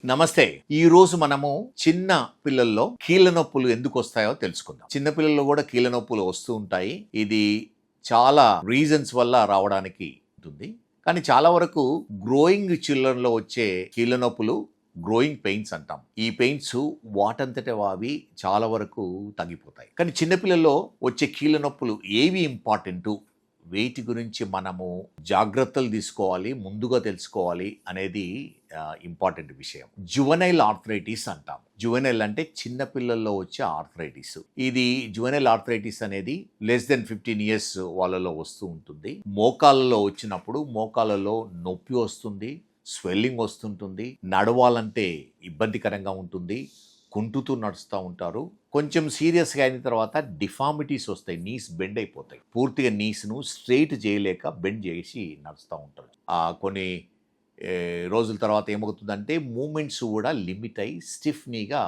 నమస్తే. ఈ రోజు మనము చిన్న పిల్లల్లో కీళ్ళ నొప్పులు ఎందుకు వస్తాయో తెలుసుకుందాం. చిన్న పిల్లల్లో కూడా కీళ్ళ నొప్పులు వస్తూ ఉంటాయి. ఇది చాలా రీజన్స్ వల్ల రావడానికి ఉంటుంది. కానీ చాలా వరకు గ్రోయింగ్ చిల్డ్రన్ లో వచ్చే కీళ్ళ నొప్పులు గ్రోయింగ్ పెయిన్స్ అంటాం. ఈ పెయిన్స్ వాటంతట అవి చాలా వరకు తగ్గిపోతాయి. కానీ చిన్నపిల్లల్లో వచ్చే కీళ్ళ నొప్పులు ఏవి ఇంపార్టెంట్, వీటి గురించి మనము జాగ్రత్తలు తీసుకోవాలి, ముందుగా తెలుసుకోవాలి అనేది ఇంపార్టెంట్ విషయం. జువెనైల్ ఆర్థరైటిస్ అంటాం. జువెనైల్ అంటే చిన్న పిల్లల్లో వచ్చే ఆర్థరైటిస్. ఇది జువెనైల్ ఆర్థరైటిస్ అనేది లెస్ దెన్ 15 years వాళ్ళలో వస్తూ ఉంటుంది. మోకాళ్ళలో వచ్చినప్పుడు మోకాళ్ళలో నొప్పి వస్తుంది, స్వెల్లింగ్ వస్తుంటుంది, నడవాలంటే ఇబ్బందికరంగా ఉంటుంది, కుంటుతూ నడుస్తూ ఉంటారు. కొంచెం సీరియస్గా అయిన తర్వాత డిఫార్మిటీస్ వస్తాయి, నీస్ బెండ్ అయిపోతాయి. పూర్తిగా నీస్ను స్ట్రెయిట్ చేయలేక బెండ్ చేసి నడుస్తూ ఉంటారు. కొన్ని రోజుల తర్వాత ఏమవుతుందంటే మూమెంట్స్ కూడా లిమిట్ అయ్యి స్టిఫ్నీగా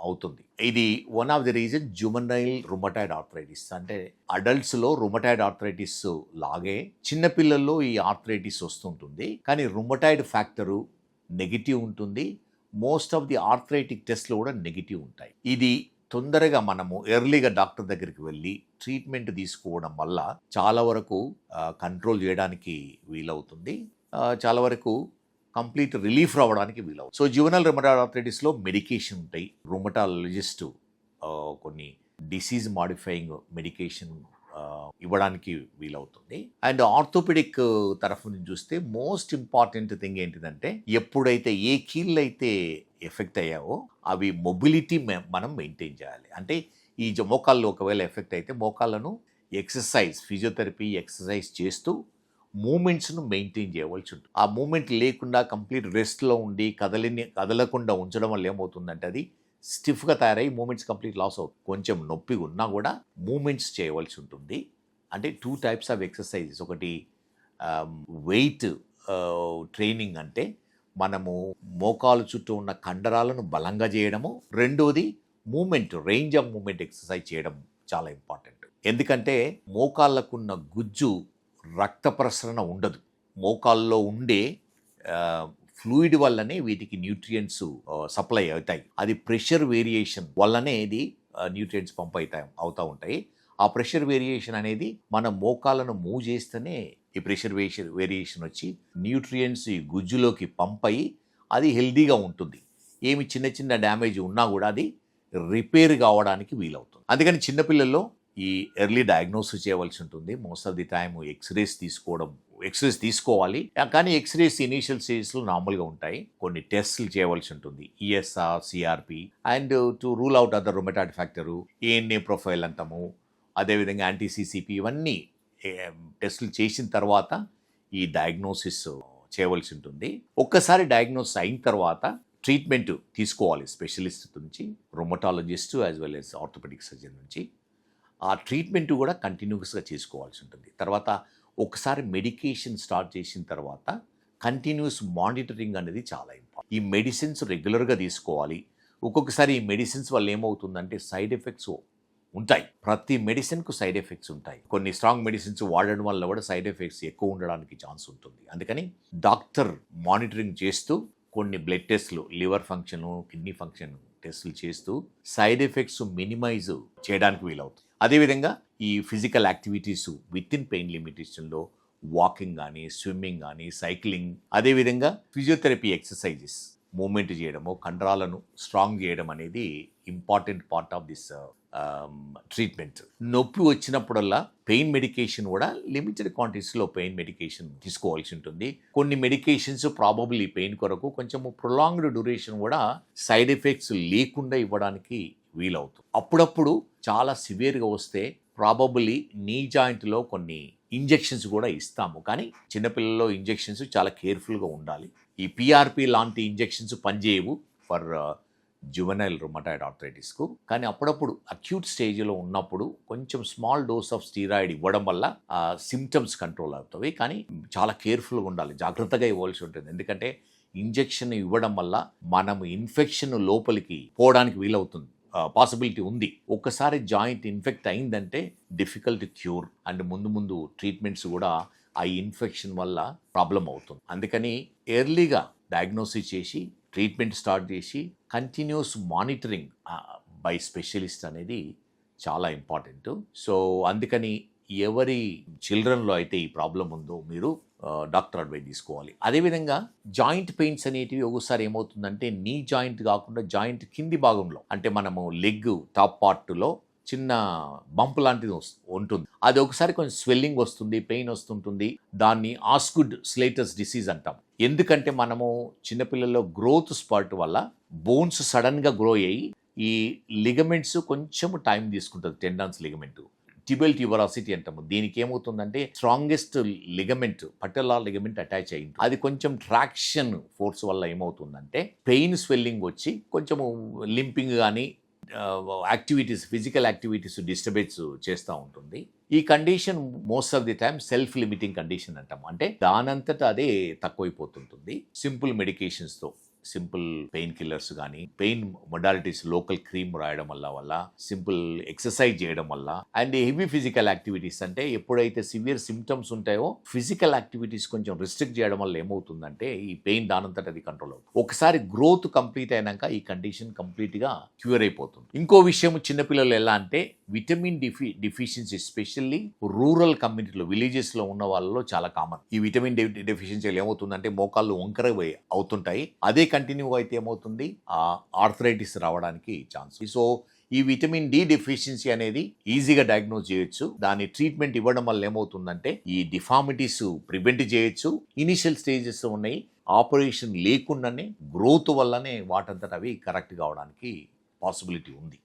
అవుతుంది. ఇది one of the reason juvenile rheumatoid arthritis. అంటే అడల్ట్స్లో రుమటాయిడ్ ఆర్థరైటిస్ లాగే చిన్నపిల్లల్లో ఈ ఆర్థరైటిస్ వస్తుంటుంది. కానీ రుమటాయిడ్ ఫ్యాక్టరు నెగిటివ్ ఉంటుంది. మోస్ట్ ఆఫ్ ది ఆర్థరైటిక్ టెస్ట్లు కూడా నెగిటివ్ ఉంటాయి. ఇది తొందరగా మనము ఎర్లీగా డాక్టర్ దగ్గరికి వెళ్ళి ట్రీట్మెంట్ తీసుకోవడం వల్ల చాలా వరకు కంట్రోల్ చేయడానికి వీలవుతుంది. చాలా వరకు కంప్లీట్ రిలీఫ్ రావడానికి వీలవుతుంది. సో జువెనైల్ రుమటాయిడ్ ఆర్థరైటిస్లో మెడికేషన్ ఉంటాయి. రుమటాలజిస్ట్ కొన్ని డిసీజ్ మాడిఫైయింగ్ మెడికేషన్ ఇవ్వడానికి వీలవుతుంది. అండ్ ఆర్థోపెడిక్ తరఫు నుంచి చూస్తే మోస్ట్ ఇంపార్టెంట్ థింగ్ ఏంటిదంటే ఎప్పుడైతే ఏ కీళ్ళు అయితే ఎఫెక్ట్ అయ్యావో అవి మొబిలిటీ మనం మెయింటైన్ చేయాలి. అంటే ఈ మోకాళ్ళు ఒకవేళ ఎఫెక్ట్ అయితే మోకాళ్ళను ఎక్సర్సైజ్, ఫిజియోథెరపీ ఎక్సర్సైజ్ చేస్తూ మూమెంట్స్ను మెయింటైన్ చేయవలసి ఉంటుంది. ఆ మూమెంట్ లేకుండా కంప్లీట్ రెస్ట్లో ఉండి కదలకుండా ఉంచడం వల్ల ఏమవుతుందంటే అది స్టిఫ్గా తయారై మూమెంట్స్ కంప్లీట్ లాస్ అవుతుంది. కొంచెం నొప్పి ఉన్నా కూడా మూమెంట్స్ చేయవలసి ఉంటుంది. అంటే 2 types ఆఫ్ ఎక్సర్సైజెస్. ఒకటి వెయిట్ ట్రైనింగ్, అంటే మనము మోకాలు చుట్టూ ఉన్న కండరాలను బలంగా చేయడము. రెండోది movement, range of movement exercise చేయడం చాలా ఇంపార్టెంట్. ఎందుకంటే మోకాళ్ళకున్న గుజ్జు రక్త ప్రసరణ ఉండదు. మోకాల్లో ఉండే ఫ్లూయిడ్ వల్లనే వీటికి న్యూట్రియంట్స్ సప్లై అవుతాయి. అది ప్రెషర్ వేరియేషన్ వల్లనే ఇది న్యూట్రియంట్స్ పంప్ అవుతూ ఉంటాయి. ఆ ప్రెషర్ వేరియేషన్ అనేది మన మోకాలను మూవ్ చేస్తేనే ఈ ప్రెషర్ వేరియేషన్ వచ్చి న్యూట్రియంట్స్ ఈ గుజ్జులోకి పంప్ అయ్యి అది హెల్దీగా ఉంటుంది. ఏమి చిన్న చిన్న డ్యామేజ్ ఉన్నా కూడా అది రిపేర్ కావడానికి వీలవుతుంది. అందుకని చిన్నపిల్లల్లో ఈ ఎర్లీ డయాగ్నోసిస్ చేయవలసి ఉంటుంది. Most of the time x-rays తీసుకోవాలి. కానీ ఎక్స్రేస్ ఇనీషియల్ స్టేజెస్లో నార్మల్గా ఉంటాయి. కొన్ని టెస్ట్లు చేయవలసి ఉంటుంది, ESR, CRP, and to rule out other rheumatoid factor, ANA profile అంటాము, అదేవిధంగా యాంటీసీసీపీ, ఇవన్నీ టెస్టులు చేసిన తర్వాత ఈ డయాగ్నోసిస్ చేయవలసి ఉంటుంది. ఒక్కసారి డయాగ్నోసిస్ అయిన తర్వాత ట్రీట్మెంట్ తీసుకోవాలి స్పెషలిస్ట్ నుంచి, rheumatologist as well as orthopaedic surgeon నుంచి. ఆ ట్రీట్మెంట్ కూడా కంటిన్యూస్గా చేసుకోవాల్సి ఉంటుంది. తర్వాత ఒకసారి మెడికేషన్ స్టార్ట్ చేసిన తర్వాత కంటిన్యూస్ మానిటరింగ్ అనేది చాలా ఇంపార్టెంట్. ఈ మెడిసిన్స్ రెగ్యులర్గా తీసుకోవాలి. ఒక్కొక్కసారి ఈ మెడిసిన్స్ వల్ల ఏమవుతుందంటే సైడ్ ఎఫెక్ట్స్ ఉంటాయి. ప్రతి మెడిసిన్కు సైడ్ ఎఫెక్ట్స్ ఉంటాయి. కొన్ని స్ట్రాంగ్ మెడిసిన్స్ వాడడం వల్ల కూడా సైడ్ ఎఫెక్ట్స్ ఎక్కువ ఉండడానికి ఛాన్స్ ఉంటుంది. అందుకని డాక్టర్ మానిటరింగ్ చేస్తూ కొన్ని బ్లడ్ టెస్ట్లు, లివర్ ఫంక్షన్, కిడ్నీ ఫంక్షన్ టెస్టులు చేస్తూ సైడ్ ఎఫెక్ట్స్ మినిమైజ్ చేయడానికి వీలవుతుంది. అదేవిధంగా ఈ physical activities with in pain లిమిటేషన్లో వాకింగ్ కానీ, స్విమ్మింగ్ కానీ, సైక్లింగ్, అదేవిధంగా ఫిజియోథెరపీ ఎక్సర్సైజెస్, మూమెంట్ చేయడము, కండరాలను స్ట్రాంగ్ చేయడం అనేది important part of this treatment. నొప్పి వచ్చినప్పుడల్లా పెయిన్ మెడికేషన్ కూడా లిమిటెడ్ క్వాంటిటీస్లో పెయిన్ మెడికేషన్ తీసుకోవాల్సి ఉంటుంది. కొన్ని మెడికేషన్స్ ప్రాబబ్లీ పెయిన్ కొరకు కొంచెం ప్రొలాంగ్డ్ డ్యూరేషన్ కూడా సైడ్ ఎఫెక్ట్స్ లేకుండా ఇవ్వడానికి వీలవుతుంది. అప్పుడప్పుడు చాలా సివియర్గా వస్తే ప్రాబబ్లీ నీ జాయింట్లో కొన్ని ఇంజెక్షన్స్ కూడా ఇస్తాము. కానీ చిన్నపిల్లల్లో ఇంజెక్షన్స్ చాలా కేర్ఫుల్గా ఉండాలి. ఈ పిఆర్పి లాంటి ఇంజెక్షన్స్ పనిచేయవు ఫర్ జువెనైల్ రుమటాయిడ్ ఆర్థరైటిస్కు. కానీ అప్పుడప్పుడు అక్యూట్ స్టేజ్లో ఉన్నప్పుడు కొంచెం స్మాల్ డోస్ ఆఫ్ స్టీరాయిడ్ ఇవ్వడం వల్ల ఆ సిమ్టమ్స్ కంట్రోల్ అవుతాయి. కానీ చాలా కేర్ఫుల్గా ఉండాలి, జాగ్రత్తగా ఇవ్వాల్సి ఉంటుంది. ఎందుకంటే ఇంజెక్షన్ ఇవ్వడం వల్ల మనం ఇన్ఫెక్షన్ లోపలికి పోవడానికి వీలవుతుంది, పాసిబిలిటీ ఉంది. ఒక్కసారి జాయింట్ ఇన్ఫెక్ట్ అయిందంటే డిఫికల్ట్ క్యూర్, అండ్ ముందు ట్రీట్మెంట్స్ కూడా ఆ ఇన్ఫెక్షన్ వల్ల ప్రాబ్లం అవుతుంది. అందుకని ఎర్లీగా డయాగ్నోసిస్ చేసి ట్రీట్మెంట్ స్టార్ట్ చేసి కంటిన్యూస్ మానిటరింగ్ బై స్పెషలిస్ట్ అనేది చాలా ఇంపార్టెంట్. సో అందుకని ఎవరి చిల్డ్రన్లో అయితే ఈ ప్రాబ్లం ఉందో మీరు డాక్టర్ అడ్వైస్ తీసుకోవాలి. అదేవిధంగా జాయింట్ పెయిన్స్ అనేటివి ఒకసారి ఏమవుతుందంటే నీ జాయింట్ కాకుండా జాయింట్ కింది భాగంలో, అంటే మనము లెగ్ టాప్ పార్ట్లో చిన్న బంప్ లాంటిది ఉంటుంది. అది ఒకసారి కొంచెం స్వెల్లింగ్ వస్తుంది, పెయిన్ వస్తుంటుంది. దాన్ని ఆస్కుడ్ స్లేటస్ డిసీజ్ అంటాం. ఎందుకంటే మనము చిన్నపిల్లల్లో గ్రోత్ స్పర్ట్ వల్ల బోన్స్ సడన్గా గ్రో అయ్యి ఈ లిగమెంట్స్ కొంచెం టైం తీసుకుంటుంది. టెండాన్స్ లిగమెంట్, టిబియల్ ట్యూబరాసిటీ అంటాము. దీనికి ఏమవుతుందంటే స్ట్రాంగెస్ట్ లిగమెంట్ పటెల్లార్ లిగమెంట్ అటాచ్ అయ్యింది. అది కొంచెం ట్రాక్షన్ ఫోర్స్ వల్ల ఏమవుతుందంటే పెయిన్ స్వెల్లింగ్ వచ్చి కొంచెము లింపింగ్ కానీ యాక్టివిటీస్, ఫిజికల్ యాక్టివిటీస్ డిస్టర్బెన్స్ చేస్తూ ఉంటుంది. ఈ condition most of the time self limiting condition అంటాం. అంటే దానంతటా అదే తక్కువైపోతుంటుంది. సింపుల్ మెడికేషన్స్తో, సింపుల్ పెయిన్ కిల్లర్స్ కానీ, పెయిన్ మొడాలిటీస్ లోకల్ క్రీమ్ రాయడం వల్ల సింపుల్ ఎక్సర్సైజ్ చేయడం వల్ల, అండ్ హెవీ ఫిజికల్ యాక్టివిటీస్, అంటే ఎప్పుడైతే సివియర్ సిమ్టమ్స్ ఉంటాయో ఫిజికల్ యాక్టివిటీస్ కొంచెం రిస్ట్రిక్ట్ చేయడం వల్ల ఏమవుతుందంటే ఈ పెయిన్ దానంతట అది కంట్రోల్ అవుతుంది. ఒకసారి గ్రోత్ కంప్లీట్ అయినాక ఈ కండిషన్ కంప్లీట్గా క్యూర్ అయిపోతుంది. ఇంకో విషయం, చిన్నపిల్లలు ఎలా అంటే విటమిన్ డిఫిషియన్సీ ఎస్పెషల్లీ రూరల్ కమ్యూనిటీలో, విలేజెస్లో ఉన్న వాళ్ళలో చాలా కామన్. ఈ విటమిన్ డెఫిషియన్సీలు ఏమవుతుందంటే మోకాళ్ళు వంకర అవుతుంటాయి. అదే కంటిన్యూ అయితే ఏమవుతుంది, ఆర్థరైటిస్ రావడానికి ఛాన్స్. సో ఈ విటమిన్ డి డెఫిషియన్సీ అనేది ఈజీగా డయాగ్నోజ్ చేయొచ్చు. దాని ట్రీట్మెంట్ ఇవ్వడం వల్ల ఏమవుతుందంటే ఈ డిఫార్మిటీస్ ప్రివెంట్ చేయొచ్చు. ఇనిషియల్ స్టేజెస్ ఉన్నాయి, ఆపరేషన్ లేకుండానే గ్రోత్ వల్లనే వాటంతట అవి కరెక్ట్ కావడానికి పాసిబిలిటీ ఉంది.